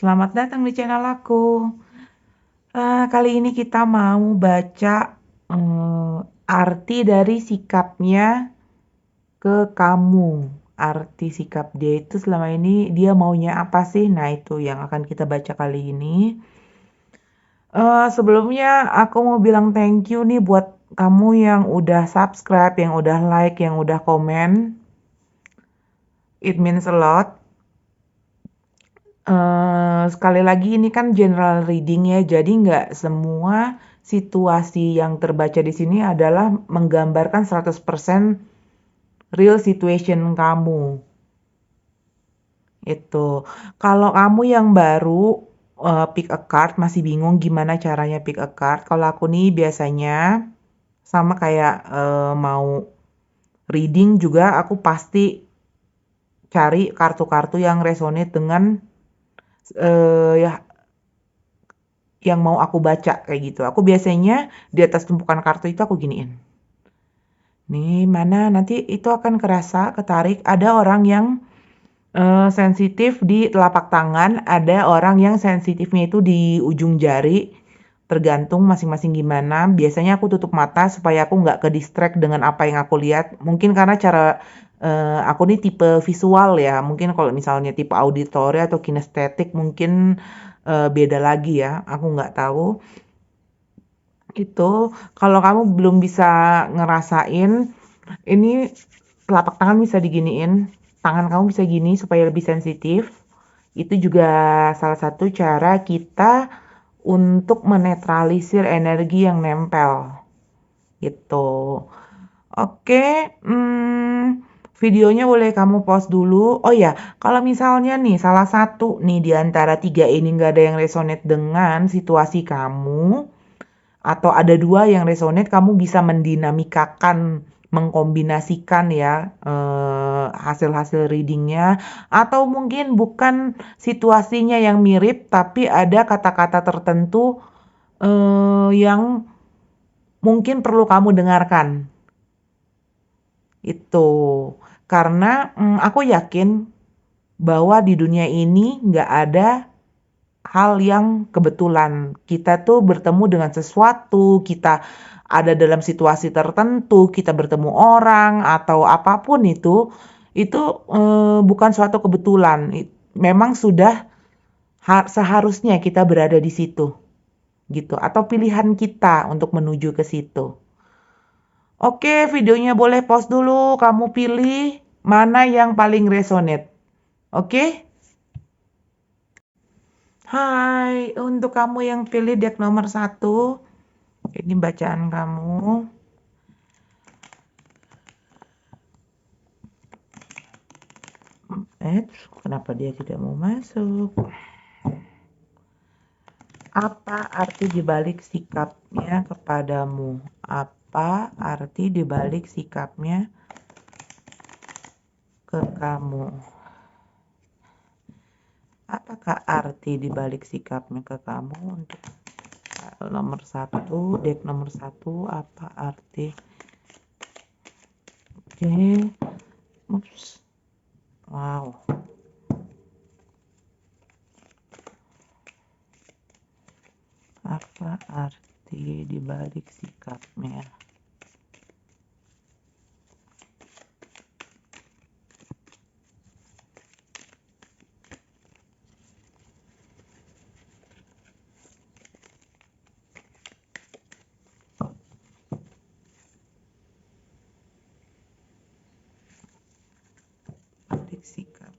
selamat datang di channel aku. Kali ini kita mau baca arti dari sikapnya ke kamu. Arti sikap dia itu selama ini dia maunya apa sih? Nah, itu yang akan kita baca kali ini. Sebelumnya aku mau bilang thank you nih buat kamu yang udah subscribe, yang udah like, yang udah komen. It means a lot. Sekali lagi ini kan general reading ya, jadi nggak semua situasi yang terbaca di sini adalah menggambarkan 100% real situation kamu. Itu. Kalau kamu yang baru pick a card, masih bingung gimana caranya pick a card, kalau aku nih biasanya sama kayak mau reading juga aku pasti cari kartu-kartu yang resonate dengan ya yang mau aku baca kayak gitu. Aku biasanya di atas tumpukan kartu itu aku giniin. Nih mana nanti itu akan kerasa ketarik. Ada orang yang sensitif di telapak tangan, ada orang yang sensitifnya itu di ujung jari. Tergantung masing-masing gimana. Biasanya aku tutup mata supaya aku nggak ke distract dengan apa yang aku lihat. Mungkin karena cara aku nih tipe visual ya. Mungkin kalau misalnya tipe auditory atau kinestetik mungkin beda lagi ya. Aku nggak tahu. Itu kalau kamu belum bisa ngerasain, ini telapak tangan bisa diginiin, tangan kamu bisa gini supaya lebih sensitif. Itu juga salah satu cara kita untuk menetralisir energi yang nempel. Gitu. Oke, videonya boleh kamu pause dulu. Oh ya, kalau misalnya nih salah satu nih di antara tiga ini nggak ada yang resonate dengan situasi kamu, atau ada dua yang resonate, kamu bisa mendinamikakan, mengkombinasikan ya hasil-hasil readingnya, atau mungkin bukan situasinya yang mirip, tapi ada kata-kata tertentu yang mungkin perlu kamu dengarkan. Itu karena aku yakin bahwa di dunia ini nggak ada hal yang kebetulan. Kita tuh bertemu dengan sesuatu, kita ada dalam situasi tertentu, kita bertemu orang atau apapun itu bukan suatu kebetulan. Memang sudah seharusnya kita berada di situ, gitu. Atau pilihan kita untuk menuju ke situ. Oke, videonya boleh pause dulu. Kamu pilih mana yang paling resonate. Oke? Hai, untuk kamu yang pilih deck nomor 1, ini bacaan kamu. Kenapa dia tidak mau masuk? Apa arti dibalik sikapnya kepadamu? Apa arti dibalik sikapnya ke kamu? Apakah arti dibalik sikapnya ke kamu untuk nomor 1, deck nomor 1, apa arti? Oke. Ups. Wow. Apa arti dibalik sikapnya? Balik sikap.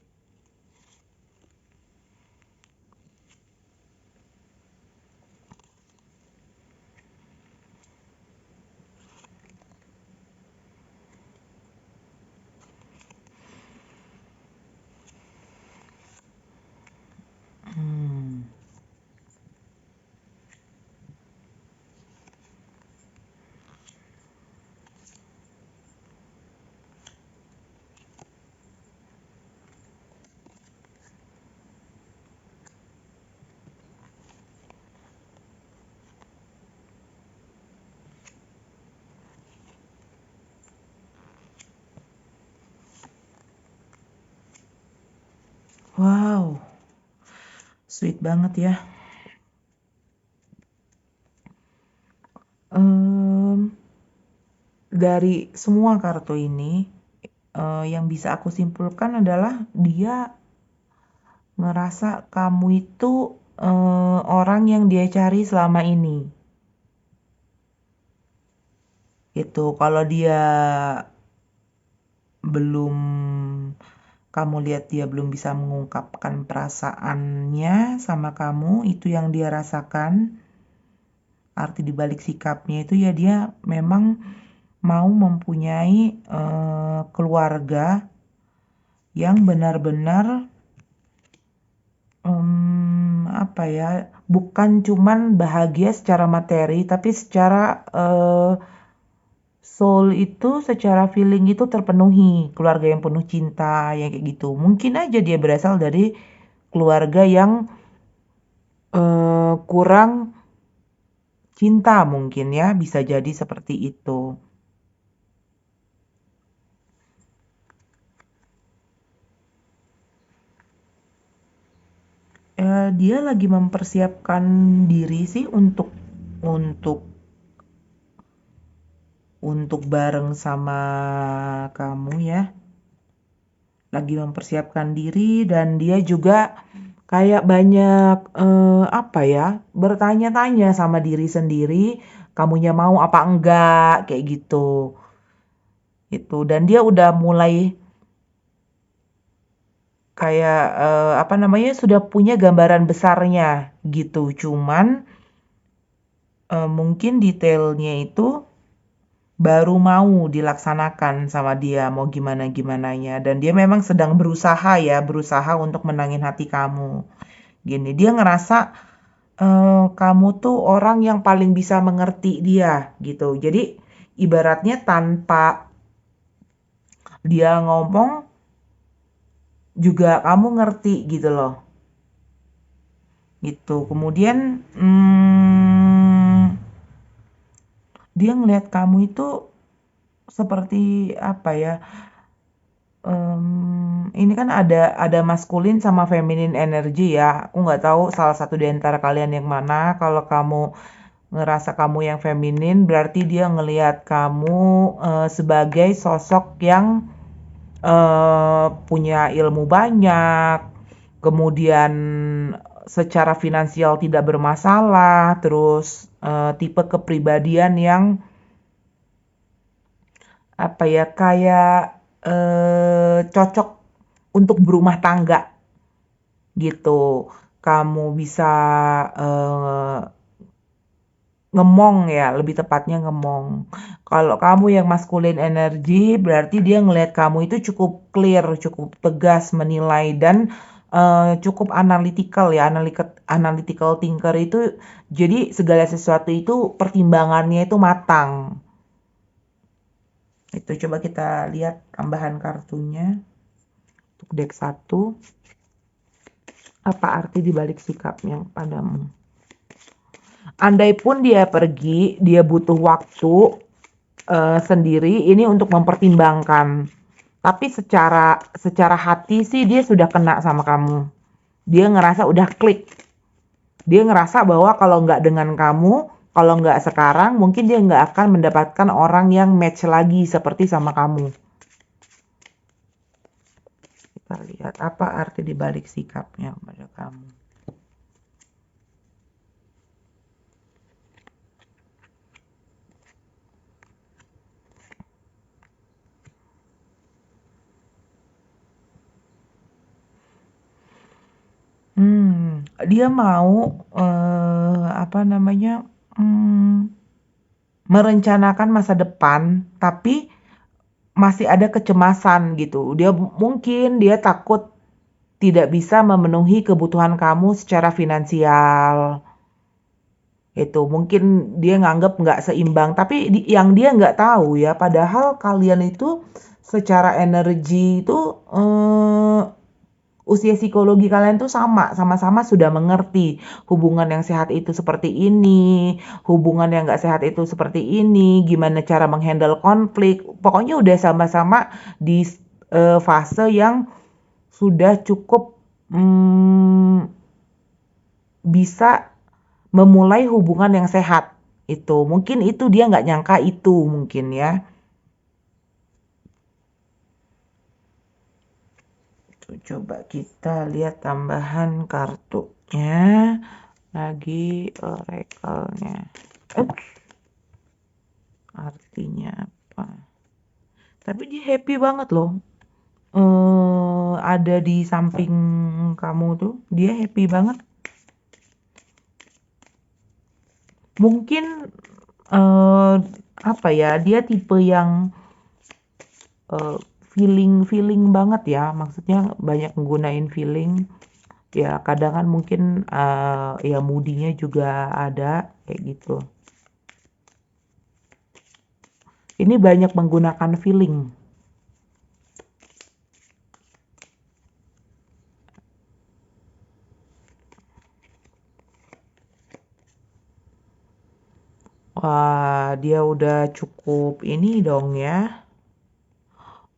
Wow, Sweet banget ya. Em, dari semua kartu ini, yang bisa aku simpulkan adalah dia ngerasa kamu itu orang yang dia cari selama ini. Gitu. Kalau dia belum kamu lihat dia belum bisa mengungkapkan perasaannya sama kamu, itu yang dia rasakan. Arti dibalik sikapnya itu ya dia memang mau mempunyai keluarga yang benar-benar apa ya, bukan cuman bahagia secara materi, tapi secara soul itu, secara feeling itu terpenuhi. Keluarga yang penuh cinta, yang kayak gitu. Mungkin aja dia berasal dari keluarga yang kurang cinta mungkin ya, bisa jadi seperti itu. Dia lagi mempersiapkan diri sih untuk untuk bareng sama kamu ya. Lagi mempersiapkan diri dan dia juga kayak banyak apa ya, bertanya-tanya sama diri sendiri, kamunya mau apa enggak kayak gitu. Itu dan dia udah mulai kayak apa namanya, sudah punya gambaran besarnya gitu. Cuman mungkin detailnya itu baru mau dilaksanakan sama dia, mau gimana-gimananya. Dan dia memang sedang berusaha ya, berusaha untuk menangin hati kamu. Gini, dia ngerasa kamu tuh orang yang paling bisa mengerti dia gitu. Jadi ibaratnya tanpa dia ngomong juga kamu ngerti gitu loh. Gitu. Kemudian dia ngelihat kamu itu seperti apa ya? Ini kan ada maskulin sama feminin energi ya. Aku nggak tahu salah satu di antara kalian yang mana. Kalau kamu ngerasa kamu yang feminin, berarti dia ngelihat kamu sebagai sosok yang punya ilmu banyak, kemudian secara finansial tidak bermasalah, terus tipe kepribadian yang apa ya, kayak cocok untuk berumah tangga gitu. Kamu bisa eh, ngemong ya, lebih tepatnya ngemong. Kalau kamu yang maskulin energi, berarti dia ngelihat kamu itu cukup clear, cukup tegas menilai dan cukup analytical ya, analytical thinker itu. Jadi segala sesuatu itu pertimbangannya itu matang. Itu coba kita lihat tambahan kartunya untuk deck 1. Apa arti dibalik sikapnya padamu? Andai pun dia pergi, dia butuh waktu sendiri ini untuk mempertimbangkan. Tapi secara hati sih dia sudah kena sama kamu. Dia ngerasa udah klik. Dia ngerasa bahwa kalau nggak dengan kamu, kalau nggak sekarang, mungkin dia nggak akan mendapatkan orang yang match lagi seperti sama kamu. Kita lihat apa arti dibalik sikapnya pada kamu. Dia mau apa namanya, merencanakan masa depan, tapi masih ada kecemasan gitu. Mungkin dia takut tidak bisa memenuhi kebutuhan kamu secara finansial. Itu mungkin dia nganggep nggak seimbang, tapi yang dia nggak tahu ya, padahal kalian itu secara energi itu usia psikologi kalian tuh sama-sama sudah mengerti hubungan yang sehat itu seperti ini, hubungan yang nggak sehat itu seperti ini, gimana cara menghandle konflik. Pokoknya udah sama-sama di fase yang sudah cukup bisa memulai hubungan yang sehat. Itu mungkin itu dia nggak nyangka itu mungkin ya. Tuh, coba kita lihat tambahan kartunya lagi, oracle-nya. Artinya apa? Tapi dia happy banget loh. Ada di samping kamu tuh, dia happy banget. Mungkin eh apa ya? Dia tipe yang eh, feeling banget ya. Maksudnya banyak menggunain feeling. Ya kadang kan mungkin ya moodinya juga ada kayak gitu. Ini banyak menggunakan feeling. Wah, dia udah cukup ini dong ya.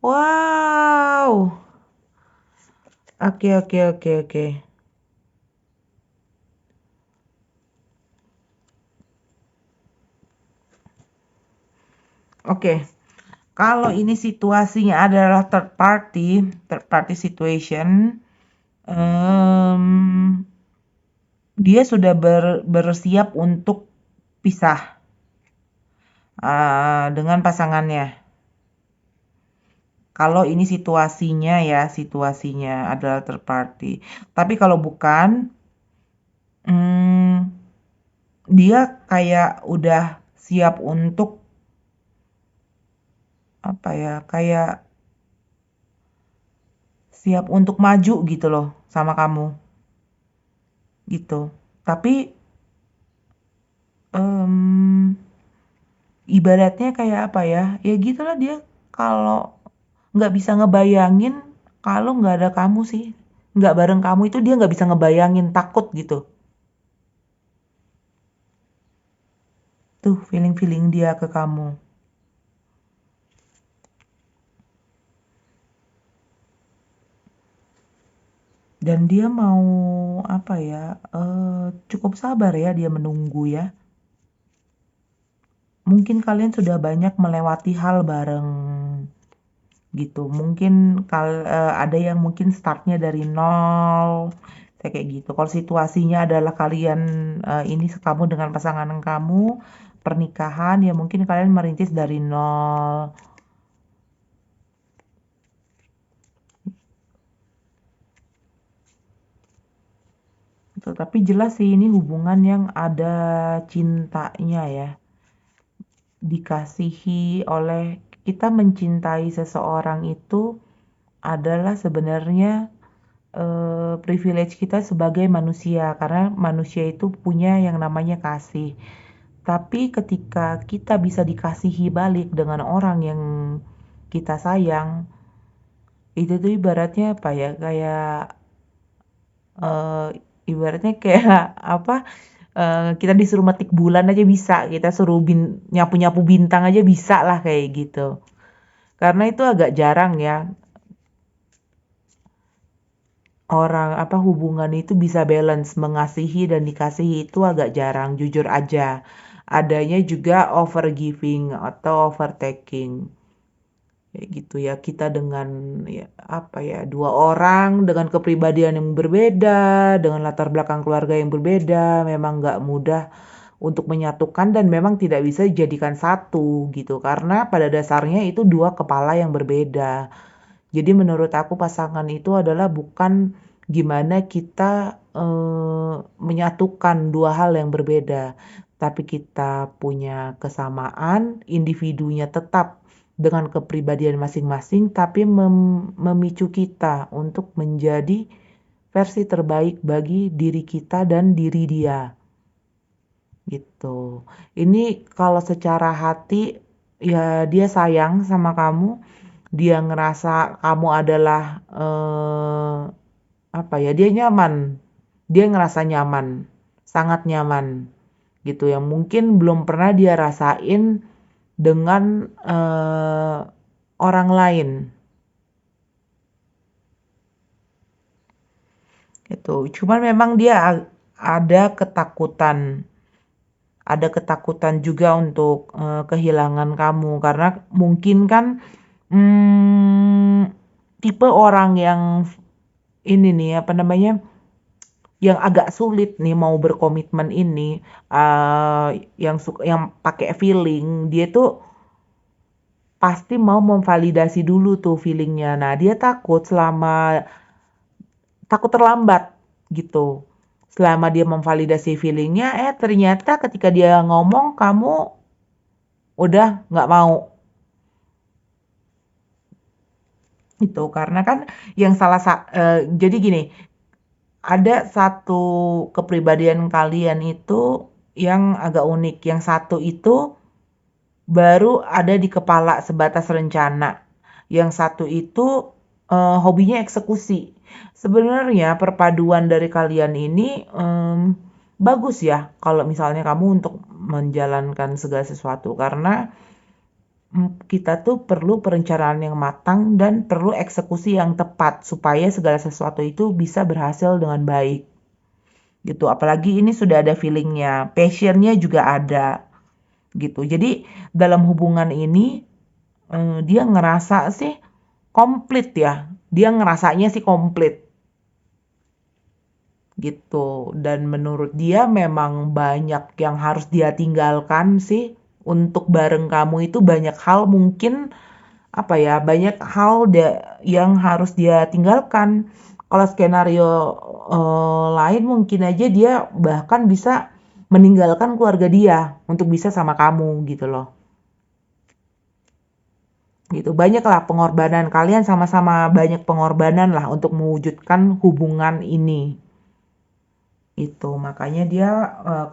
Wow. Oke, oke, oke, oke. Oke. Kalau ini situasinya adalah third party situation, em, dia sudah bersiap untuk pisah dengan pasangannya. Kalau ini situasinya adalah third party. Tapi kalau bukan, hmm, dia kayak udah siap untuk apa ya? Kayak siap untuk maju gitu loh sama kamu, gitu. Tapi em, ibaratnya kayak apa ya? Ya gitulah dia kalau nggak bisa ngebayangin kalau nggak ada kamu sih, nggak bareng kamu itu dia nggak bisa ngebayangin, takut gitu. Tuh feeling-feeling dia ke kamu. Dan dia mau apa ya? Cukup sabar ya dia menunggu ya. Mungkin kalian sudah banyak melewati hal bareng gitu. Mungkin ada yang mungkin startnya dari nol, kayak gitu. Kalau situasinya adalah kalian ini kamu dengan pasangan kamu pernikahan, ya mungkin kalian merintis dari nol. Gitu. Tapi jelas sih ini hubungan yang ada cintanya ya. Dikasihi oleh kita mencintai seseorang itu adalah sebenarnya privilege kita sebagai manusia karena manusia itu punya yang namanya kasih. Tapi ketika kita bisa dikasihi balik dengan orang yang kita sayang, itu tuh ibaratnya apa ya? Kayak eh, ibaratnya kayak apa? Kita disuruh metik bulan aja bisa, kita suruh nyapu-nyapu bintang aja bisa lah kayak gitu. Karena itu agak jarang ya orang apa hubungan itu bisa balance, mengasihi dan dikasihi itu agak jarang, jujur aja. Adanya juga overgiving atau overtaking. Kayak gitu ya, kita dengan ya apa ya, dua orang dengan kepribadian yang berbeda, dengan latar belakang keluarga yang berbeda, memang nggak mudah untuk menyatukan dan memang tidak bisa dijadikan satu gitu. Karena pada dasarnya itu dua kepala yang berbeda. Jadi menurut aku pasangan itu adalah bukan gimana kita menyatukan dua hal yang berbeda, tapi kita punya kesamaan, individunya tetap dengan kepribadian masing-masing, tapi memicu kita untuk menjadi versi terbaik bagi diri kita dan diri dia. Gitu. Ini kalau secara hati ya dia sayang sama kamu, dia ngerasa kamu adalah apa ya? Dia nyaman. Dia ngerasa nyaman, sangat nyaman gitu yang mungkin belum pernah dia rasain dengan orang lain. Gitu. Cuman memang dia ada ketakutan. Ada ketakutan juga untuk kehilangan kamu karena mungkin kan tipe orang yang ini nih apa namanya yang agak sulit nih mau berkomitmen ini yang pakai feeling dia tuh pasti mau memvalidasi dulu tuh feelingnya. Nah dia takut terlambat gitu. Selama dia memvalidasi feelingnya, ternyata ketika dia ngomong kamu udah nggak mau itu karena kan yang jadi gini, ada satu kepribadian kalian itu yang agak unik. Yang satu itu baru ada di kepala sebatas rencana. Yang satu itu hobinya eksekusi. Sebenarnya perpaduan dari kalian ini bagus ya kalau misalnya kamu untuk menjalankan segala sesuatu karena kita tuh perlu perencanaan yang matang dan perlu eksekusi yang tepat supaya segala sesuatu itu bisa berhasil dengan baik gitu. Apalagi ini sudah ada feelingnya, passionnya juga ada gitu. Jadi dalam hubungan ini dia ngerasa sih komplit ya. Dia ngerasanya sih komplit gitu. Dan menurut dia memang banyak yang harus dia tinggalkan sih. Untuk bareng kamu itu banyak hal mungkin apa ya, banyak hal yang harus dia tinggalkan. Kalau skenario lain mungkin aja dia bahkan bisa meninggalkan keluarga dia untuk bisa sama kamu gitu loh. Gitu. Banyaklah pengorbanan, kalian sama-sama banyak pengorbanan lah untuk mewujudkan hubungan ini. Itu makanya dia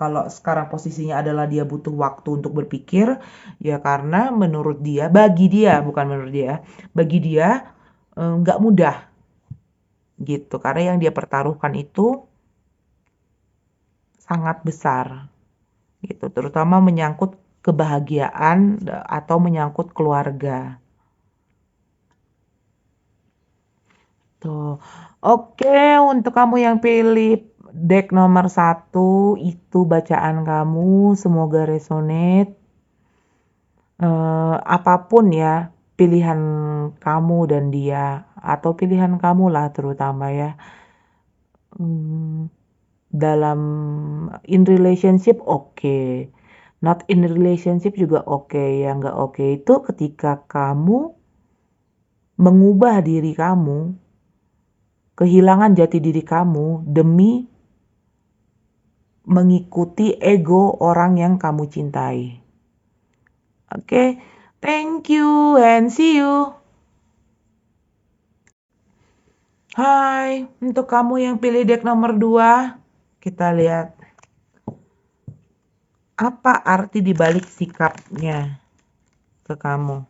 kalau sekarang posisinya adalah dia butuh waktu untuk berpikir ya karena menurut dia, bagi dia bukan menurut dia, bagi dia nggak mudah gitu karena yang dia pertaruhkan itu sangat besar gitu terutama menyangkut kebahagiaan atau menyangkut keluarga tuh. Oke, untuk kamu yang pilih deck nomor satu itu bacaan kamu semoga resonate. Apapun ya pilihan kamu dan dia atau pilihan kamu lah terutama ya. Hmm, dalam in relationship oke. Not in relationship juga oke. Yang nggak oke itu ketika kamu mengubah diri kamu, kehilangan jati diri kamu demi mengikuti ego orang yang kamu cintai. Oke, thank you and see you. Hai, untuk kamu yang pilih deck nomor 2, kita lihat apa arti dibalik sikapnya ke kamu.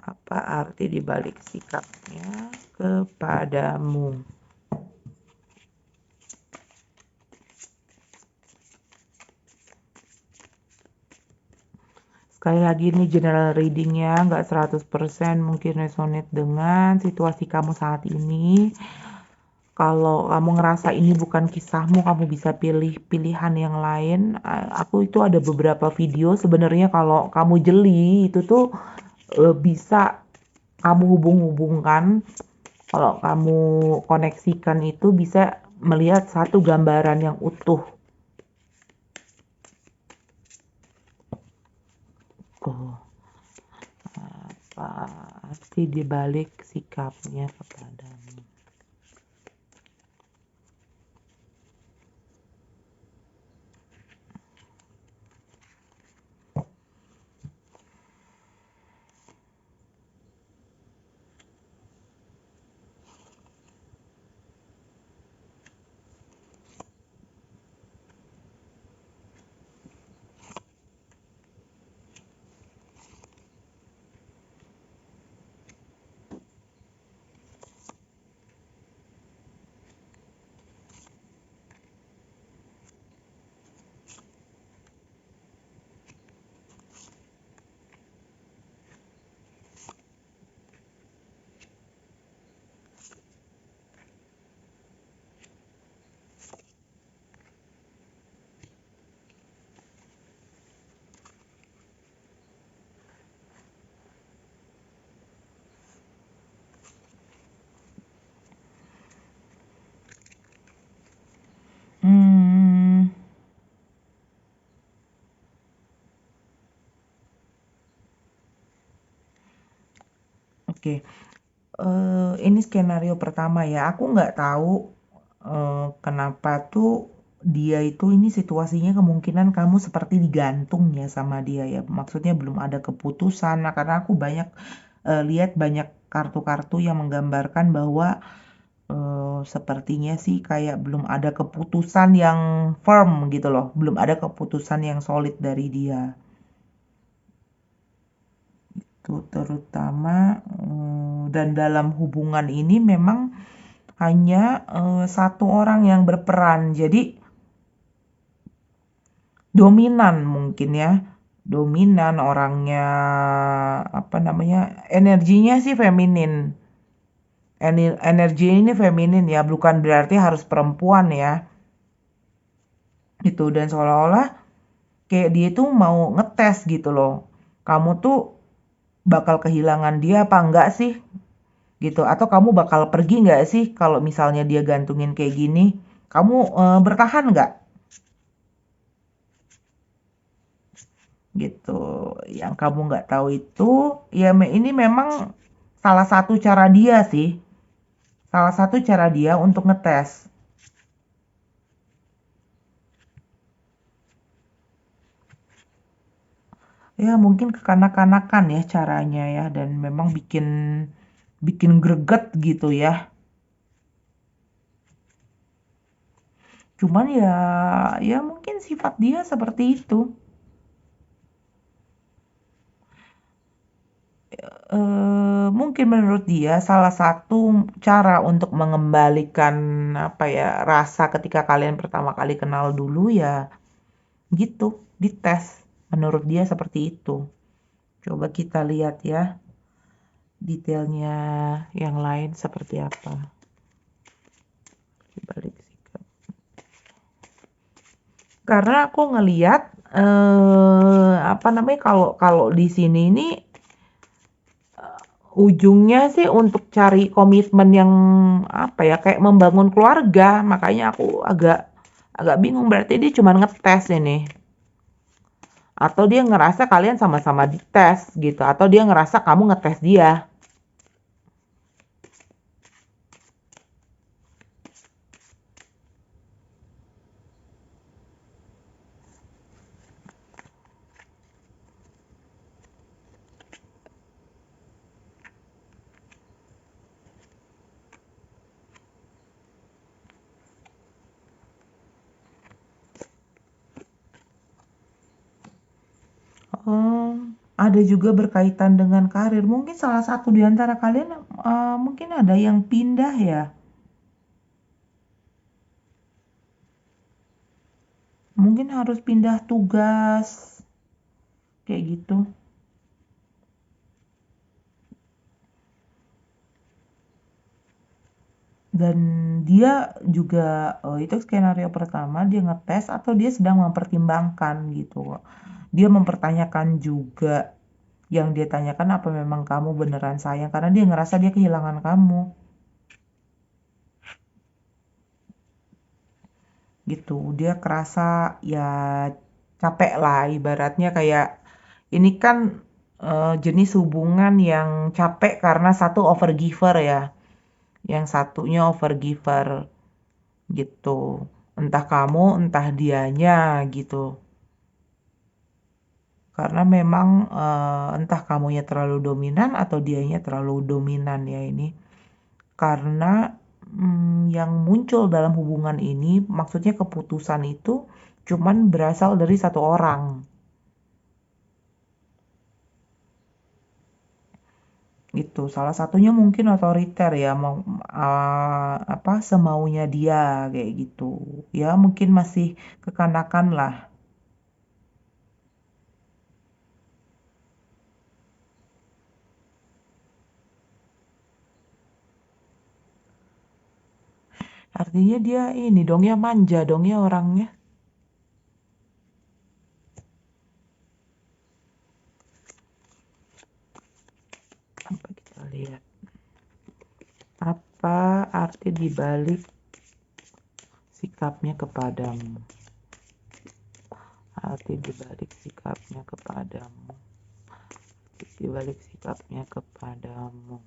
Apa arti dibalik sikapnya kepadamu. Sekali lagi ini general readingnya, nggak 100% mungkin resonate dengan situasi kamu saat ini. Kalau kamu ngerasa ini bukan kisahmu, kamu bisa pilih pilihan yang lain. Aku itu ada beberapa video sebenarnya kalau kamu jeli itu tuh bisa kamu hubung-hubungkan. Kalau kamu koneksikan itu bisa melihat satu gambaran yang utuh. Apa arti dibalik sikapnya kepadamu. Oke, ini skenario pertama ya. Aku nggak tahu kenapa tuh dia itu ini situasinya kemungkinan kamu seperti digantung ya sama dia ya. Maksudnya belum ada keputusan. Nah, karena aku banyak lihat banyak kartu-kartu yang menggambarkan bahwa sepertinya sih kayak belum ada keputusan yang firm gitu loh. Belum ada keputusan yang solid dari dia. Itu terutama dan dalam hubungan ini memang hanya satu orang yang berperan. Jadi dominan mungkin ya. Dominan orangnya apa namanya? Energinya sih feminin. Energi ini feminin ya, bukan berarti harus perempuan ya. Gitu dan seolah-olah kayak dia tuh mau ngetes gitu loh. Kamu tuh bakal kehilangan dia apa enggak sih? Gitu. Atau kamu bakal pergi nggak sih kalau misalnya dia gantungin kayak gini? Kamu bertahan nggak? Gitu. Yang kamu nggak tahu itu, ya ini memang salah satu cara dia sih. Salah satu cara dia untuk ngetes. Ya mungkin kekanak-kanakan ya caranya ya dan memang bikin bikin greget gitu ya. Cuman ya ya mungkin sifat dia seperti itu. Mungkin menurut dia salah satu cara untuk mengembalikan apa ya rasa ketika kalian pertama kali kenal dulu ya gitu dites. Menurut dia seperti itu. Coba kita lihat ya detailnya yang lain seperti apa. Balik sikap. Karena aku ngelihat apa namanya kalau kalau di sini ini ujungnya sih untuk cari komitmen yang apa ya kayak membangun keluarga. Makanya aku agak agak bingung berarti dia cuma ngetes ini. Atau dia ngerasa kalian sama-sama dites gitu atau dia ngerasa kamu ngetes dia. Oh, ada juga berkaitan dengan karir. Mungkin salah satu di antara kalian mungkin ada yang pindah ya. Mungkin harus pindah tugas kayak gitu. Dan dia juga itu skenario pertama dia ngetes atau dia sedang mempertimbangkan gitu. Dia mempertanyakan juga yang dia tanyakan apa memang kamu beneran sayang karena dia ngerasa dia kehilangan kamu. Gitu. Dia kerasa ya capek lah ibaratnya kayak ini kan jenis hubungan yang capek karena satu overgiver ya. Yang satunya overgiver gitu. Entah kamu, entah dianya gitu. Karena memang entah kamunya terlalu dominan atau dianya terlalu dominan ya ini. Karena yang muncul dalam hubungan ini maksudnya keputusan itu cuman berasal dari satu orang. Gitu. Salah satunya mungkin otoriter ya, mau apa semaunya dia kayak gitu. Ya mungkin masih kekanakan lah. Artinya dia ini dong ya manja dong ya orangnya. Apa kita lihat? Apa arti dibalik sikapnya kepadamu? Arti dibalik sikapnya kepadamu. di balik sikapnya kepadamu.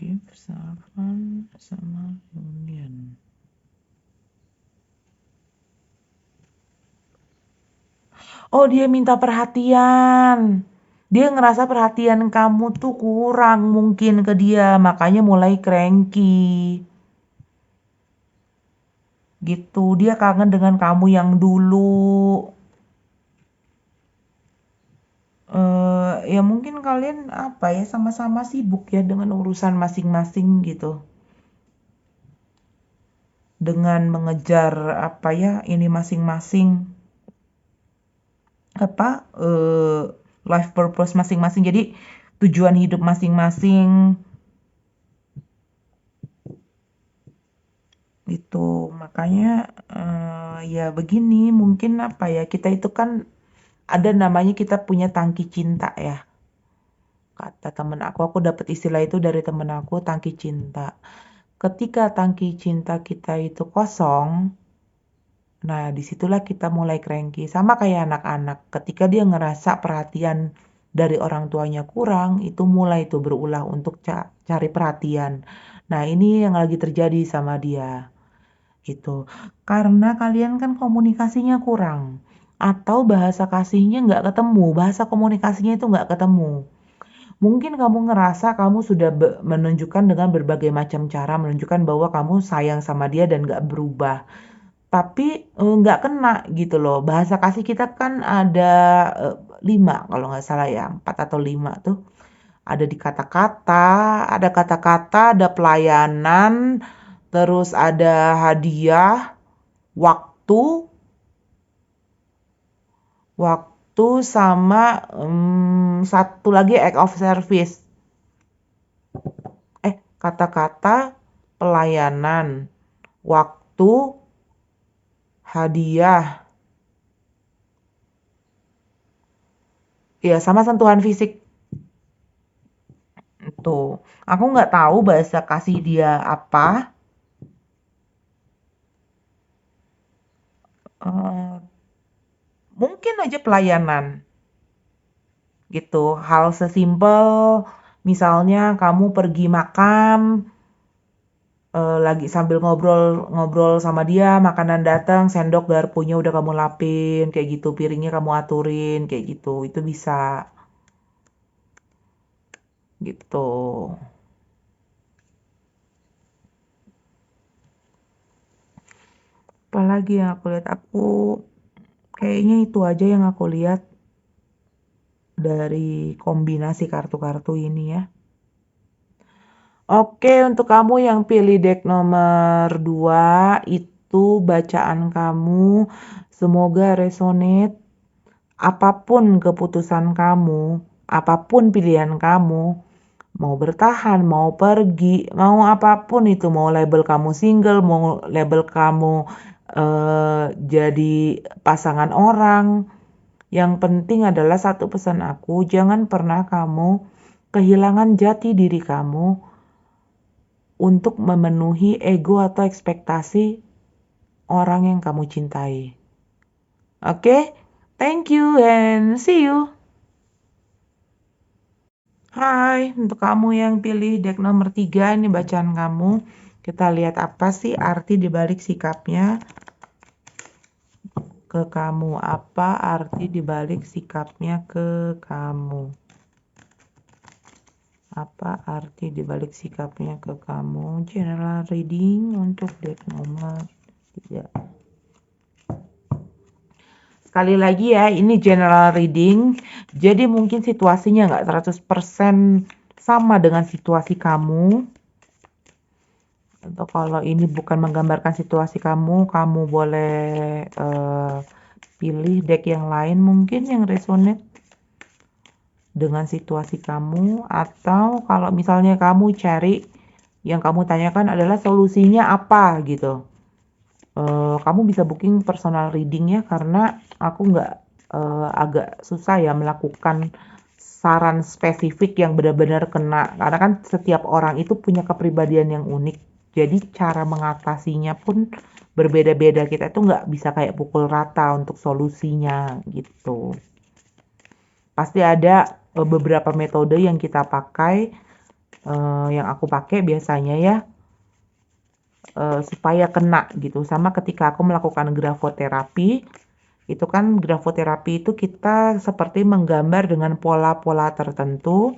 Give servant sama union. Oh, dia minta perhatian. Dia ngerasa perhatian kamu tuh kurang mungkin ke dia, makanya mulai cranky. Gitu, dia kangen dengan kamu yang dulu. Ya mungkin kalian apa ya, sama-sama sibuk ya dengan urusan masing-masing gitu. Dengan mengejar apa ya, ini masing-masing. Life purpose masing-masing. Jadi tujuan hidup masing-masing. Gitu. Makanya ya begini, mungkin apa ya, kita itu kan ada namanya kita punya tangki cinta ya. Kata temen aku dapat istilah itu dari temen aku, tangki cinta. Ketika tangki cinta kita itu kosong, nah disitulah kita mulai cranky. Sama kayak anak-anak, ketika dia ngerasa perhatian dari orang tuanya kurang, itu mulai tuh berulah untuk cari perhatian. Nah ini yang lagi terjadi sama dia. Gitu. Karena kalian kan komunikasinya kurang. Atau bahasa kasihnya nggak ketemu, bahasa komunikasinya itu nggak ketemu. Mungkin kamu ngerasa kamu sudah menunjukkan dengan berbagai macam cara, menunjukkan bahwa kamu sayang sama dia dan nggak berubah. Tapi nggak kena gitu loh. Bahasa kasih kita kan ada 5 kalau nggak salah ya, 4 atau 5 tuh. Ada di kata-kata, ada pelayanan, terus ada hadiah, waktu, sama satu lagi act of service. Kata-kata, pelayanan, waktu, hadiah. Ya, sama sentuhan fisik. Tuh, aku nggak tahu bahasa kasih dia apa. Mungkin aja pelayanan. Gitu, hal sesimpel misalnya kamu pergi makan, lagi sambil ngobrol sama dia, makanan datang, sendok garpunya udah kamu lapin, kayak gitu, piringnya kamu aturin, kayak gitu, itu bisa. Gitu. Apalagi yang aku lihat, kayaknya itu aja yang aku lihat dari kombinasi kartu-kartu ini ya. Oke, untuk kamu yang pilih deck nomor 2, itu bacaan kamu semoga resonate. Apapun keputusan kamu, apapun pilihan kamu, mau bertahan, mau pergi, mau apapun itu, mau label kamu single, mau label kamu jadi pasangan orang, yang penting adalah satu pesan aku, jangan pernah kamu kehilangan jati diri kamu untuk memenuhi ego atau ekspektasi orang yang kamu cintai. Oke? Thank you and see you. Hai, untuk kamu yang pilih deck nomor 3, ini bacaan kamu. Kita lihat apa sih arti dibalik sikapnya ke kamu. Apa arti dibalik sikapnya ke kamu? Apa arti dibalik sikapnya ke kamu? General reading untuk deck nomor 3. Sekali lagi ya, ini general reading. Jadi mungkin situasinya nggak 100% sama dengan situasi kamu. Atau kalau ini bukan menggambarkan situasi kamu, kamu boleh pilih deck yang lain mungkin yang resonate dengan situasi kamu. Atau kalau misalnya kamu cari Yang kamu tanyakan adalah solusinya apa gitu. Kamu bisa booking personal reading ya, karena aku nggak agak susah ya melakukan saran spesifik yang benar-benar kena, karena kan setiap orang itu punya kepribadian yang unik. Jadi cara mengatasinya pun berbeda-beda. Kita tuh nggak bisa kayak pukul rata untuk solusinya gitu. Pasti ada beberapa metode yang kita pakai, yang aku pakai biasanya ya, supaya kena gitu. Sama ketika aku melakukan grafoterapi, itu kan grafoterapi itu kita seperti menggambar dengan pola-pola tertentu,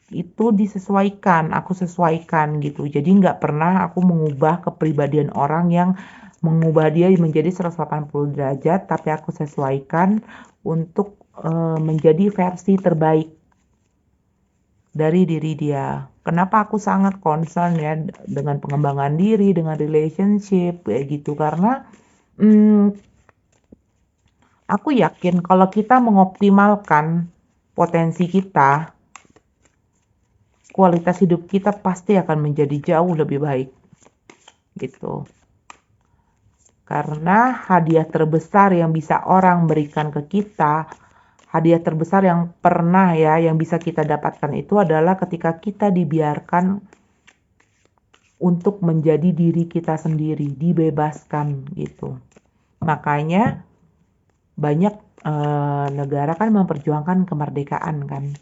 itu disesuaikan, aku sesuaikan gitu. Jadi nggak pernah aku mengubah kepribadian orang yang mengubah dia menjadi 180 derajat, tapi aku sesuaikan untuk menjadi versi terbaik dari diri dia. Kenapa aku sangat concern ya dengan pengembangan diri, dengan relationship kayak gitu, karena aku yakin kalau kita mengoptimalkan potensi kita, kualitas hidup kita pasti akan menjadi jauh lebih baik gitu. Karena hadiah terbesar yang bisa orang berikan ke kita, hadiah terbesar yang pernah ya yang bisa kita dapatkan itu adalah ketika kita dibiarkan untuk menjadi diri kita sendiri, dibebaskan gitu. Makanya banyak negara kan memperjuangkan kemerdekaan kan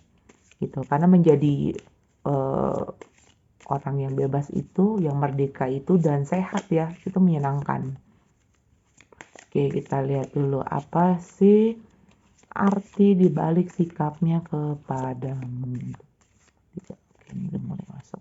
gitu, karena menjadi eh, orang yang bebas itu, yang merdeka itu dan sehat ya, itu menyenangkan. Oke, kita lihat dulu apa sih arti dibalik sikapnya kepadamu. Oke, ini udah mulai masuk.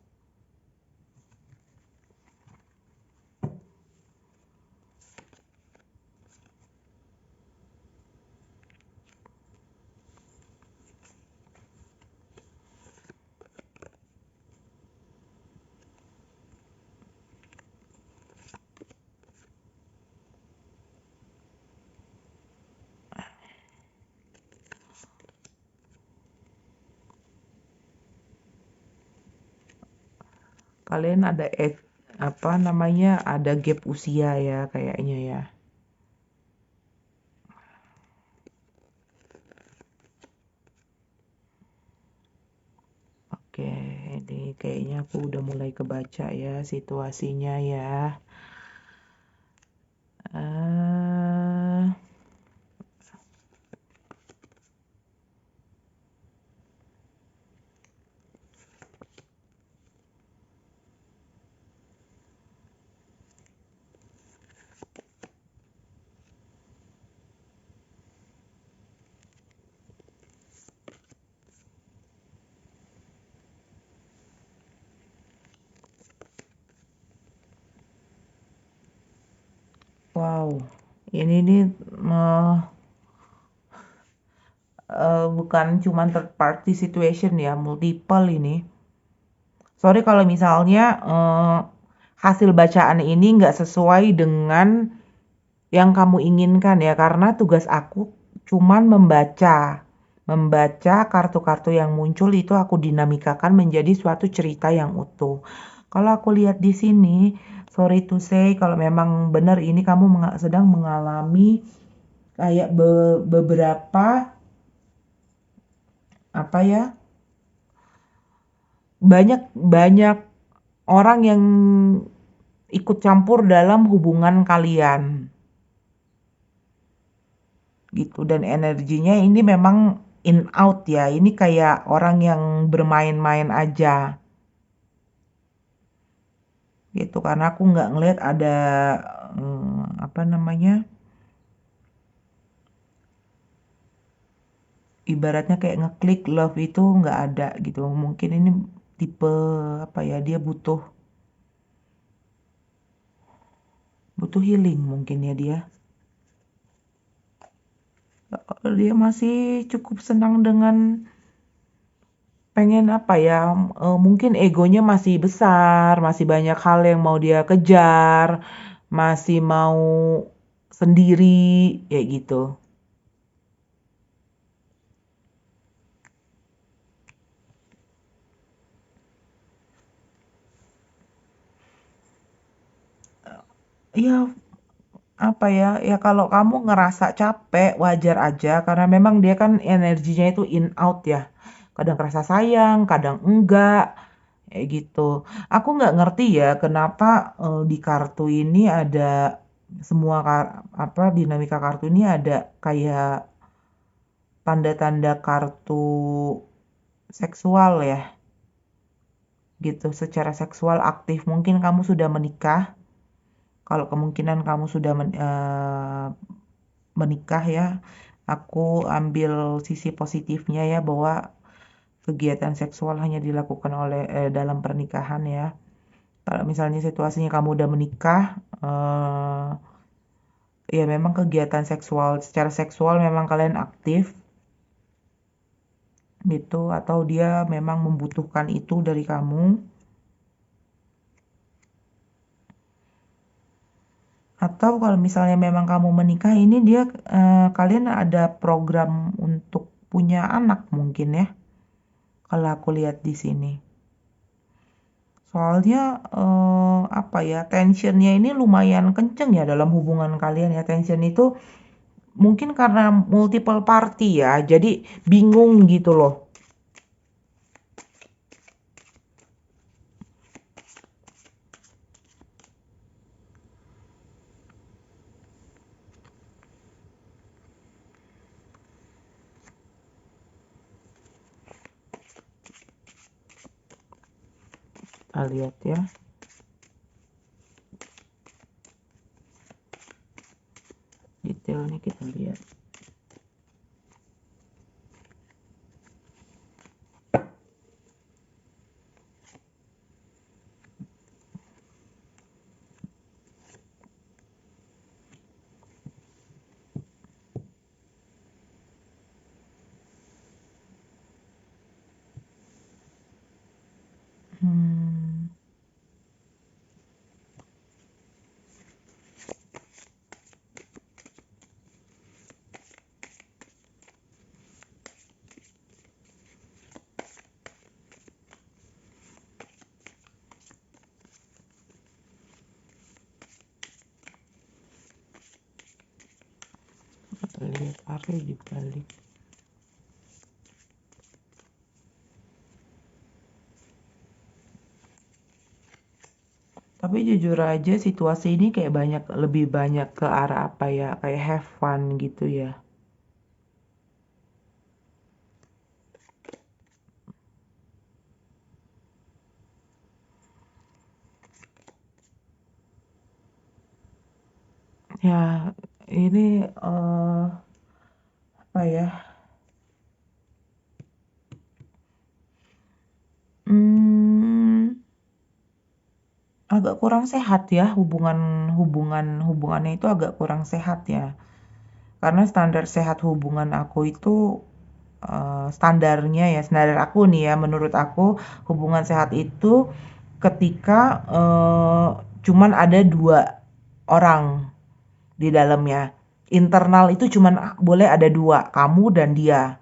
Kalian ada apa namanya, ada gap usia ya kayaknya ya. Oke, ini kayaknya aku udah mulai kebaca ya situasinya ya. eh wow, ini nih bukan cuman third party situation ya, multiple ini. Sorry kalau misalnya hasil bacaan ini nggak sesuai dengan yang kamu inginkan ya, karena tugas aku cuman membaca kartu-kartu yang muncul itu aku dinamikakan menjadi suatu cerita yang utuh. Kalau aku lihat di sini, sorry to say kalau memang benar ini kamu sedang mengalami kayak beberapa apa ya, banyak banyak orang yang ikut campur dalam hubungan kalian gitu, dan energinya ini memang in out ya, ini kayak orang yang bermain-main aja gitu, karena aku nggak ngeliat ada apa namanya, ibaratnya kayak ngeklik love itu nggak ada gitu. Mungkin ini tipe apa ya, dia butuh butuh healing mungkin ya dia. Dia masih cukup senang dengan pengen apa ya, mungkin egonya masih besar, masih banyak hal yang mau dia kejar, masih mau sendiri kayak gitu. ya apa ya, ya kalau kamu ngerasa capek wajar aja karena memang dia kan energinya itu in out ya. Kadang kerasa sayang, kadang enggak, kayak gitu. Aku nggak ngerti ya kenapa di kartu ini ada semua apa dinamika kartu ini ada kayak tanda-tanda kartu seksual ya, gitu. Secara seksual aktif. Mungkin kamu sudah menikah. Kalau kemungkinan kamu sudah menikah ya, aku ambil sisi positifnya ya bahwa kegiatan seksual hanya dilakukan oleh dalam pernikahan ya. Kalau misalnya situasinya kamu udah menikah, ya memang kegiatan seksual secara seksual memang kalian aktif gitu atau dia memang membutuhkan itu dari kamu. Atau kalau misalnya memang kamu menikah ini dia kalian ada program untuk punya anak mungkin ya. Kalau aku lihat di sini. Soalnya apa ya, tensionnya ini lumayan kenceng ya dalam hubungan kalian ya. Tension itu mungkin karena multiple party ya. Jadi bingung gitu loh. Kita lihat ya. Detailnya kita lihat. Hmm, kita lihat Ari dibalik. Tapi jujur aja situasi ini kayak lebih banyak ke arah apa ya, kayak have fun gitu ya. Ya, ini apa ya? Hmm, agak kurang sehat ya hubungannya itu agak kurang sehat ya. Karena standar sehat hubungan aku itu standarnya ya, standar aku nih ya, menurut aku hubungan sehat itu ketika cuman ada dua orang di dalamnya. Internal itu cuman boleh ada dua, kamu dan dia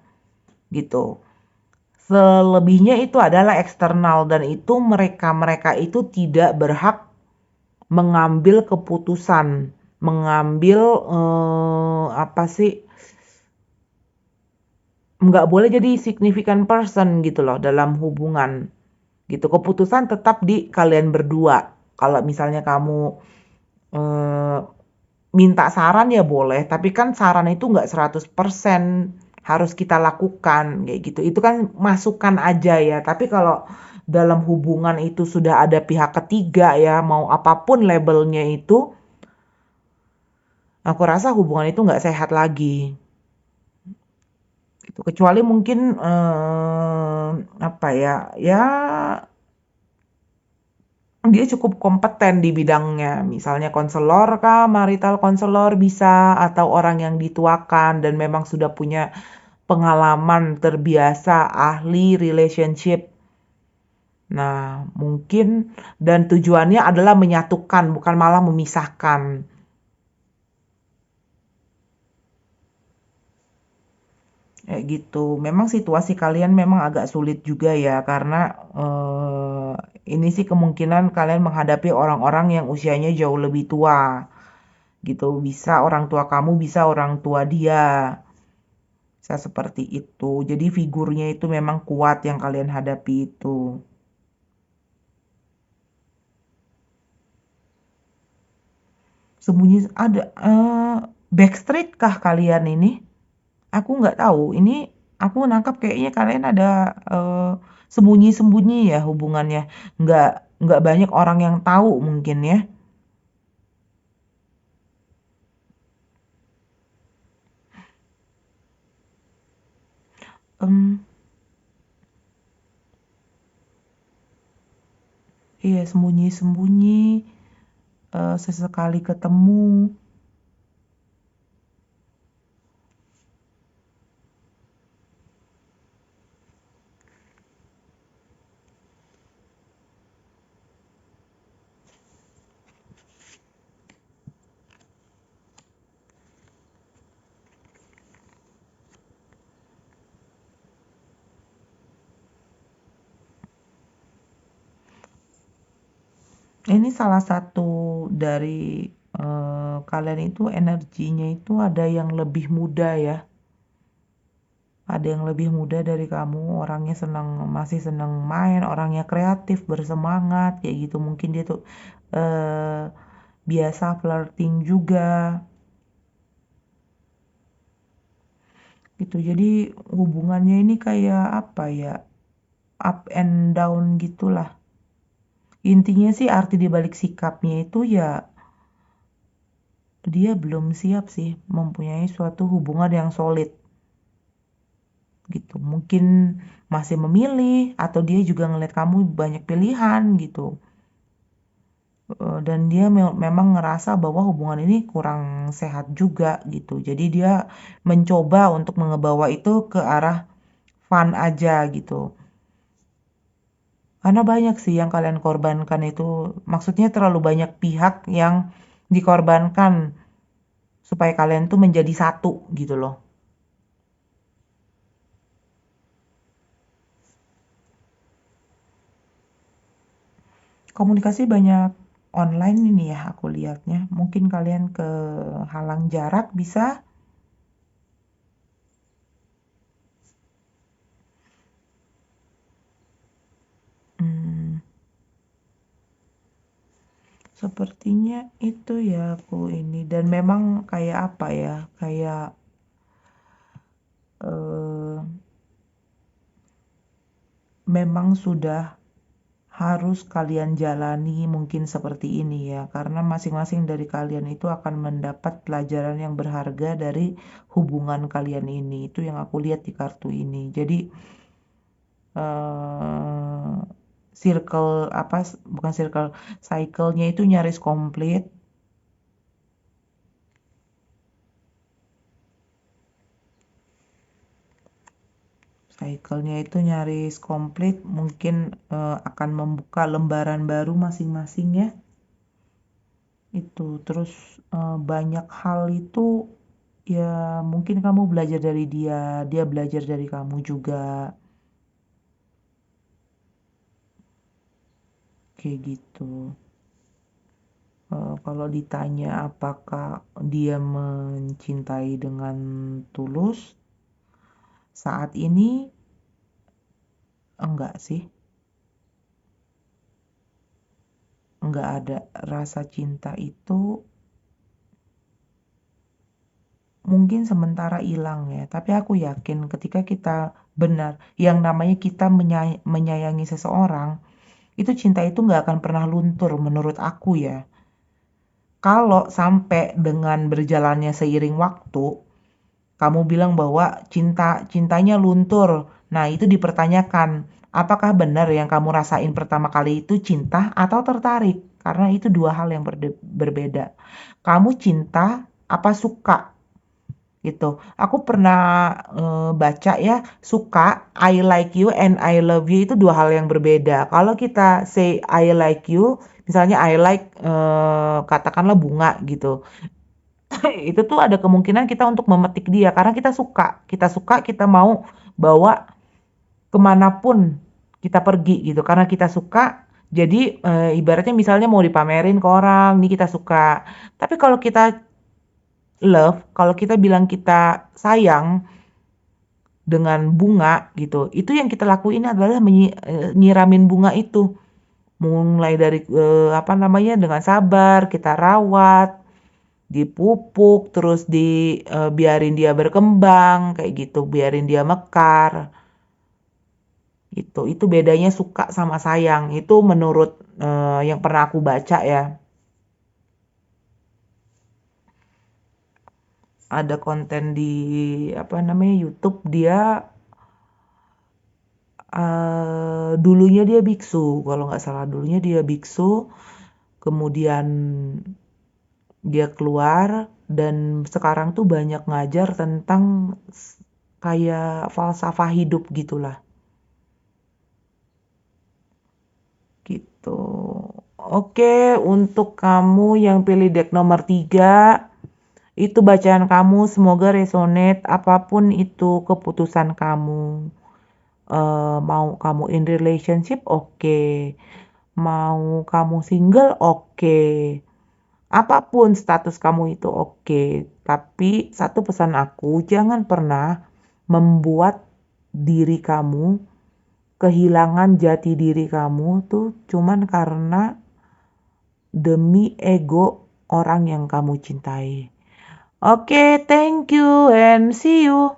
gitu. Selebihnya itu adalah eksternal dan itu mereka-mereka itu tidak berhak mengambil keputusan, mengambil apa sih? Nggak boleh jadi significant person gitu loh dalam hubungan. Gitu. Keputusan tetap di kalian berdua. Kalau misalnya kamu eh, minta saran ya boleh, tapi kan saran itu nggak 100% harus kita lakukan kayak gitu. Itu kan masukan aja ya. Tapi kalau dalam hubungan itu sudah ada pihak ketiga ya, mau apapun labelnya itu, aku rasa hubungan itu nggak sehat lagi. Gitu. Kecuali mungkin apa ya, ya dia cukup kompeten di bidangnya. Misalnya konselor kah, marital konselor bisa, atau orang yang dituakan dan memang sudah punya pengalaman terbiasa, ahli relationship. Nah, mungkin dan tujuannya adalah menyatukan, bukan malah memisahkan. Kayak gitu. Memang situasi kalian memang agak sulit juga ya, karena ini sih kemungkinan kalian menghadapi orang-orang yang usianya jauh lebih tua, gitu. Bisa orang tua kamu, bisa orang tua dia. Bisa seperti itu. Jadi figurnya itu memang kuat yang kalian hadapi itu. Sembunyi ada backstreet kah kalian ini? Aku nggak tahu. Ini aku nangkap kayaknya kalian ada sembunyi-sembunyi ya hubungannya. Nggak nggak banyak orang yang tahu mungkin ya. Em, iya sembunyi-sembunyi. Sesekali ketemu. Ini salah satu dari kalian itu energinya itu ada yang lebih muda ya. Ada yang lebih muda dari kamu, orangnya masih senang main, orangnya kreatif, bersemangat, kayak gitu. Mungkin dia tuh eh, biasa flirting juga, gitu. Jadi hubungannya ini kayak apa ya, up and down gitulah. Intinya sih arti dibalik sikapnya itu ya dia belum siap sih mempunyai suatu hubungan yang solid gitu. Mungkin masih memilih atau dia juga ngeliat kamu banyak pilihan gitu. Dan dia memang ngerasa bahwa hubungan ini kurang sehat juga gitu. Jadi dia mencoba untuk mengebawa itu ke arah fun aja gitu. Karena banyak sih yang kalian korbankan itu, maksudnya terlalu banyak pihak yang dikorbankan supaya kalian tuh menjadi satu gitu loh. Komunikasi banyak online ini ya aku lihatnya. Mungkin kalian ke halang jarak bisa. Hmm, sepertinya itu ya aku ini. Dan memang kayak apa ya, kayak eh, memang sudah harus kalian jalani mungkin seperti ini ya, karena masing-masing dari kalian itu akan mendapat pelajaran yang berharga dari hubungan kalian ini. Itu yang aku lihat di kartu ini. Jadi eh circle apa bukan circle, cycle-nya itu nyaris komplit. Cycle-nya itu nyaris komplit, mungkin akan membuka lembaran baru masing-masing ya. Itu terus banyak hal itu ya mungkin kamu belajar dari dia, dia belajar dari kamu juga. Kayak gitu. Kalau ditanya apakah dia mencintai dengan tulus, saat ini enggak sih. Enggak ada rasa cinta itu mungkin sementara hilang ya, tapi aku yakin ketika kita benar, yang namanya kita menyayangi seseorang, itu cinta itu nggak akan pernah luntur menurut aku ya. Kalau sampai dengan berjalannya seiring waktu, kamu bilang bahwa cintanya luntur. Nah, itu dipertanyakan, apakah benar yang kamu rasain pertama kali itu cinta atau tertarik? Karena itu dua hal yang berbeda. Kamu cinta apa suka? Gitu. Aku pernah baca ya, suka, I like you and I love you itu dua hal yang berbeda. Kalau kita say I like you, misalnya I like katakanlah bunga gitu. itu tuh ada kemungkinan kita untuk memetik dia karena kita suka kita mau bawa kemanapun kita pergi gitu karena kita suka. Jadi ibaratnya misalnya mau dipamerin ke orang nih kita suka, tapi kalau kita kalau kita bilang kita sayang dengan bunga gitu, itu yang kita lakuin adalah nyiramin bunga itu. Mulai dari, apa namanya, dengan sabar, kita rawat, dipupuk, terus biarin dia berkembang, kayak gitu, biarin dia mekar, gitu. Itu bedanya suka sama sayang, itu menurut, yang pernah aku baca ya. Ada konten di, apa namanya, YouTube, dia dulunya dia biksu, kalau nggak salah dulunya dia biksu, kemudian dia keluar dan sekarang tuh banyak ngajar tentang kayak falsafah hidup gitulah, gitu. Oke, untuk kamu yang pilih deck nomor 3, itu bacaan kamu semoga resonate apapun itu keputusan kamu. Mau kamu in relationship, oke. Mau kamu single, oke. Apapun status kamu itu oke. Tapi satu pesan aku, jangan pernah membuat diri kamu kehilangan jati diri kamu tuh cuman karena demi ego orang yang kamu cintai. Oke, thank you and see you.